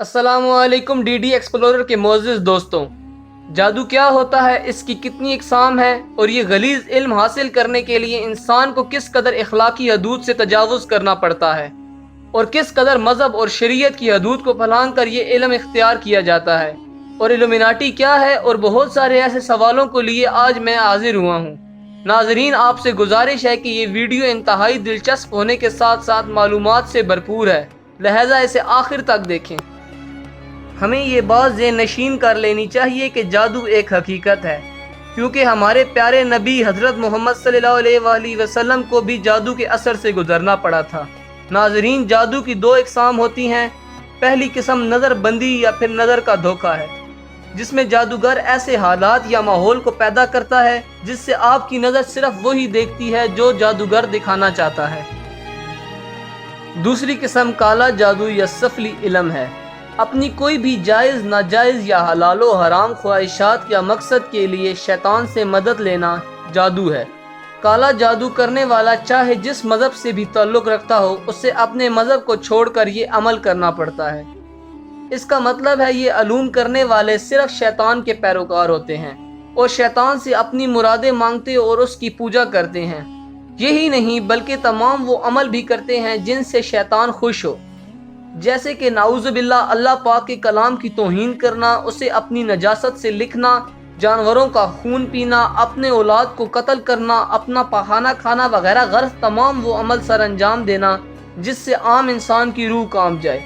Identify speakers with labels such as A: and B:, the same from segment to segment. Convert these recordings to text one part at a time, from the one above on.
A: अस्सलाम वालेकुम D explorer के मोअज़्ज़िज़ दोस्तों। जादू क्या होता है, इसकी कितनी इक़साम है और ये गलीज़ इल्म हासिल करने के लिए इंसान को किस कदर इखलाकी हदूद से तजावुज़ करना पड़ता है और किस कदर मज़हब और शरीयत की हदूद को फलांग कर ये इल्म इख्तियार किया जाता है और इल्यूमिनाटी क्या है और बहुत सारे ऐसे सवालों को लिए आज मैं हाजिर हुआ हूँ। नाज़रीन, आपसे गुजारिश है कि ये वीडियो इंतहाई दिलचस्प होने के साथ साथ मालूमात से भरपूर है, लिहाजा इसे आखिर तक देखें। हमें ये बात ज़हन नशीन कर लेनी चाहिए कि जादू एक हकीकत है, क्योंकि हमारे प्यारे नबी हज़रत मोहम्मद सल्लल्लाहु अलैहि वसल्लम को भी जादू के असर से गुजरना पड़ा था। नाज़रीन, जादू की दो इक़साम होती हैं। पहली किस्म नज़र बंदी या फिर नज़र का धोखा है, जिसमें जादूगर ऐसे हालात या माहौल को पैदा करता है जिससे आपकी नज़र सिर्फ वही देखती है जो जादूगर दिखाना चाहता है। दूसरी किस्म काला जादू या सफली इल्म है। अपनी कोई भी जायज़, नाजायज़ या हलालो हराम ख्वाहिशात या मकसद के लिए शैतान से मदद लेना जादू है। काला जादू करने वाला चाहे जिस मज़हब से भी ताल्लुक़ रखता हो, उसे अपने मज़हब को छोड़कर ये अमल करना पड़ता है। इसका मतलब है ये अलूम करने वाले सिर्फ शैतान के पैरोकार होते हैं और शैतान से अपनी मुरादें मांगते और उसकी पूजा करते हैं। यही नहीं बल्कि तमाम वो अमल भी करते हैं जिनसे शैतान खुश हो, जैसे कि नाउज़ुबिल्लाह अल्लाह पाक के कलाम की तौहीन करना, उसे अपनी नजासत से लिखना, जानवरों का खून पीना, अपने औलाद को कत्ल करना, अपना पखाना खाना वगैरह, गर्ज तमाम वो अमल सर अंजाम देना जिससे आम इंसान की रूह कांप जाए।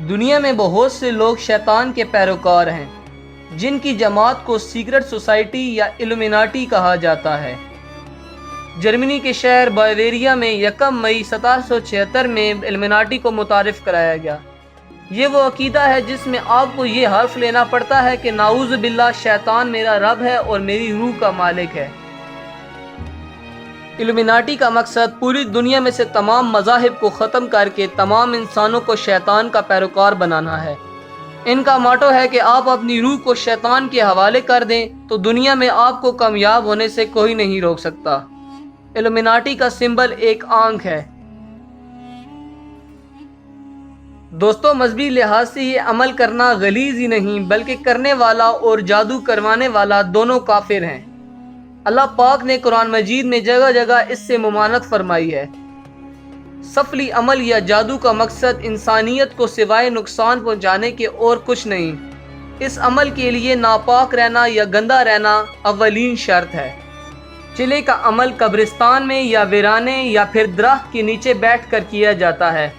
A: दुनिया में बहुत से लोग शैतान के पैरोकार हैं, जिनकी जमात को सीक्रेट सोसाइटी या इल्यूमिनाटी कहा जाता है। जर्मनी के शहर बावेरिया में 1 मई 1776 में इल्यूमिनाटी को मुतारिफ कराया गया। ये वो अकीदा है जिसमें आपको ये हल्फ लेना पड़ता है कि नाऊज़ बिल्लाह शैतान मेरा रब है और मेरी रूह का मालिक है। इल्यूमिनाटी का मकसद पूरी दुनिया में से तमाम मज़ाहिब को ख़त्म करके तमाम इंसानों को शैतान का पैरोकार बनाना है। इनका मोटो है कि आप अपनी रूह को शैतान के हवाले कर दें तो दुनिया में आपको कामयाब होने से कोई नहीं रोक सकता। इल्यूमिनाटी का सिंबल एक आंख है। दोस्तों, मजहबी लिहाज से ये अमल करना गलीज ही नहीं बल्कि करने वाला और जादू करवाने वाला दोनों काफिर हैं। अल्लाह पाक ने कुरान मजीद में जगह जगह इससे मुमानत फरमाई है। सफली अमल या जादू का मकसद इंसानियत को सिवाय नुकसान पहुंचाने के और कुछ नहीं। इस अमल के लिए नापाक रहना या गंदा रहना अव्वलीन शर्त है। चिले का अमल कब्रिस्तान में या वीराने या फिर दरख्त के नीचे बैठकर किया जाता है।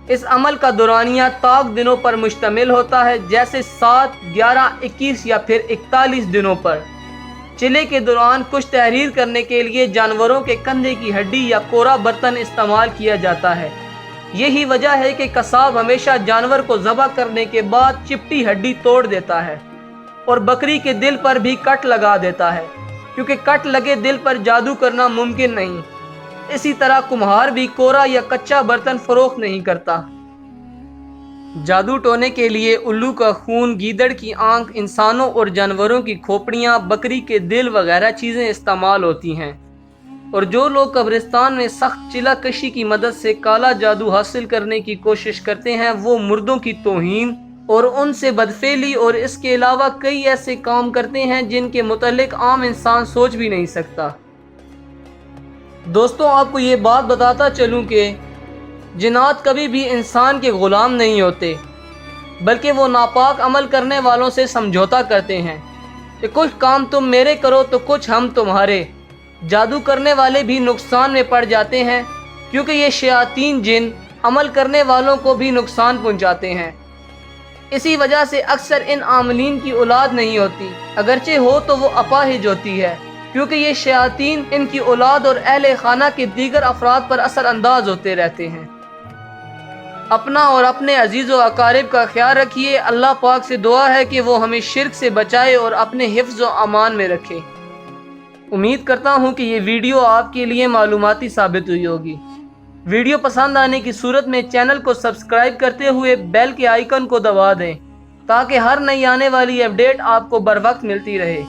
A: इस अमल का दौरानिया ताक दिनों पर मुश्तमिल होता है, जैसे 7, 11, 21 या फिर 41 दिनों पर। चिले के दौरान कुछ तहरीर करने के लिए जानवरों के कंधे की हड्डी या कोरा बर्तन इस्तेमाल किया जाता है। यही वजह है कि कसाब हमेशा जानवर को ज़बह करने के बाद चिपटी हड्डी तोड़ देता है और बकरी के दिल पर भी कट लगा देता है, क्योंकि कट लगे दिल पर जादू करना मुमकिन नहीं। इसी तरह कुम्हार भी कोरा या कच्चा बर्तन फरोख्त नहीं करता। जादू टोने के लिए उल्लू का खून, गीदड़ की आंख, इंसानों और जानवरों की खोपड़ियाँ, बकरी के दिल वगैरह चीज़ें इस्तेमाल होती हैं। और जो लोग कब्रिस्तान में सख्त चिला कशी की मदद से काला जादू हासिल करने की कोशिश करते हैं, वो मुर्दों की तौहीन और उनसे बदफेली और इसके अलावा कई ऐसे काम करते हैं जिनके मुतालिक आम इंसान सोच भी नहीं सकता। दोस्तों, आपको ये बात बताता चलूँ कि जिन्नात कभी भी इंसान के ग़ुलाम नहीं होते, बल्कि वो नापाक अमल करने वालों से समझौता करते हैं कि कुछ काम तुम मेरे करो तो कुछ हम तुम्हारे। जादू करने वाले भी नुकसान में पड़ जाते हैं, क्योंकि ये शयातीन जिन अमल करने वालों को भी नुकसान पहुंचाते हैं। इसी वजह से अक्सर इन आमलीन की औलाद नहीं होती, अगरचे हो तो वो अपाहिज होती है, क्योंकि ये शयातीन इनकी औलाद और अहले खाना के दीगर अफराद पर असर अंदाज होते रहते हैं। अपना और अपने अजीज़ व अकारिब का ख्याल रखिए। अल्लाह पाक से दुआ है कि वो हमें शिर्क से बचाए और अपने हिफ्ज़ व अमान में रखे। उम्मीद करता हूँ कि ये वीडियो आपके लिए मालूमाती साबित हुई होगी। वीडियो पसंद आने की सूरत में चैनल को सब्सक्राइब करते हुए बेल के आइकन को दबा दें, ताकि हर नई आने वाली अपडेट आपको बर वक्त मिलती रहे।